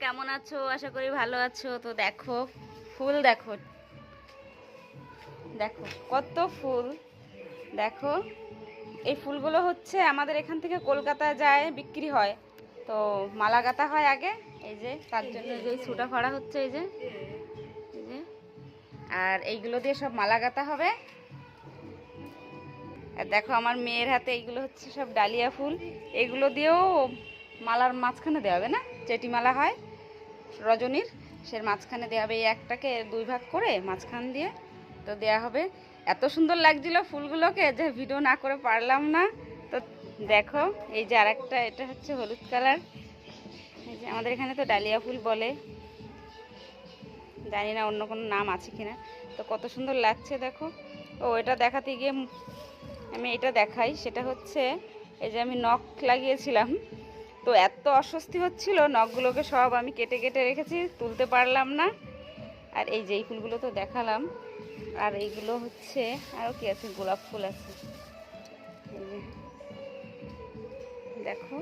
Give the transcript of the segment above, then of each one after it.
কেমন আছো? আশা করি ভালো আছো। তো দেখো ফুল, দেখো দেখো কত ফুল। দেখো এই ফুলগুলো হচ্ছে আমাদের এখান থেকে কলকাতা যায়, বিক্রি হয়। তো মালা গাঁথা হয় আগে, এই যে তার জন্য যে সুটা ফাড়া হচ্ছে, এই যে এই যে আর এইগুলো দিয়ে সব মালা গাঁথা হবে। আর দেখো আমার মেয়ের হাতে এইগুলো হচ্ছে সব ডালিয়া ফুল। এগুলো দিয়েও মালার মাঝখানে দেওয়া হবে না, চেটি মালা হয় রজনীর, সে মাঝখানে দেওয়া হবে। এই একটাকে দুই ভাগ করে মাঝখান দিয়ে তো দেওয়া হবে। এত সুন্দর লাগছিল ফুলগুলোকে যে ভিডিও না করে পারলাম না। তো দেখো এই যে আরেকটা, এটা হচ্ছে হলুদ কালার। এই যে আমাদের এখানে তো ডালিয়া ফুল বলে, জানি না অন্য কোনো নাম আছে কিনা। তো কত সুন্দর লাগছে দেখো। ও এটা দেখাতে গিয়ে আমি এটা দেখাই, সেটা হচ্ছে এই যে আমি নখ লাগিয়েছিলাম, তো এত অস্বস্তি হচ্ছিল, নখগুলোকে সব আমি কেটে কেটে রেখেছি, তুলতে পারলাম না। আর এই যে এই ফুলগুলো তো দেখালাম। আর এইগুলো হচ্ছে আরও কি আছে, গোলাপ ফুল আছে, এই যে দেখো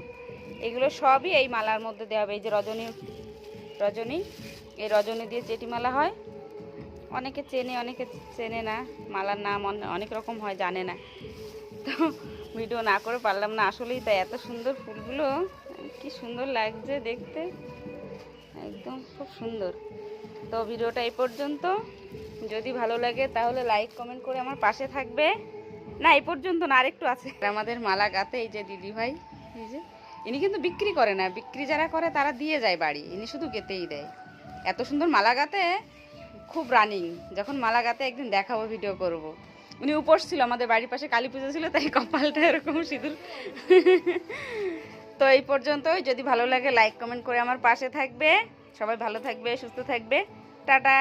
এগুলো সবই এই মালার মধ্যে দেওয়া হবে। এই যে রজনী, রজনী, এই রজনী দিয়ে চেটি মালা হয়। অনেকে চেনে, অনেকে চেনে না, মালার নাম অনেক রকম হয়, জানে না। তো ভিডিও না করে পারলাম না আসলেই। তাই এত সুন্দর ফুলগুলো, কি সুন্দর লাগছে দেখতে, একদম খুব সুন্দর। তো ভিডিওটা এই পর্যন্ত। যদি ভালো লাগে তাহলে লাইক কমেন্ট করে আমার পাশে থাকবে। না এই পর্যন্ত না, আরেকটু আছে। আমাদের মালা গাঁথে এই যে দিদি ভাই, এই যে ইনি কিন্তু বিক্রি করে না, বিক্রি যারা করে তারা দিয়ে যায় বাড়ি, ইনি শুধু গেতেই দেয়। এত সুন্দর মালা গাঁথে, খুব রানিং। যখন মালা গাঁথে একদিন দেখাবো, ভিডিও করব। উনি উপোস ছিল, আমাদের বাড়ির পাশে কালী পুজো ছিল, তাই কপালটা এরকম সিঁদুর। তো এই পর্যন্তই। যদি ভালো লাগে লাইক কমেন্ট করে আমার পাশে থাকবে। সবাই ভালো থাকবে, সুস্থ থাকবে। টাটা।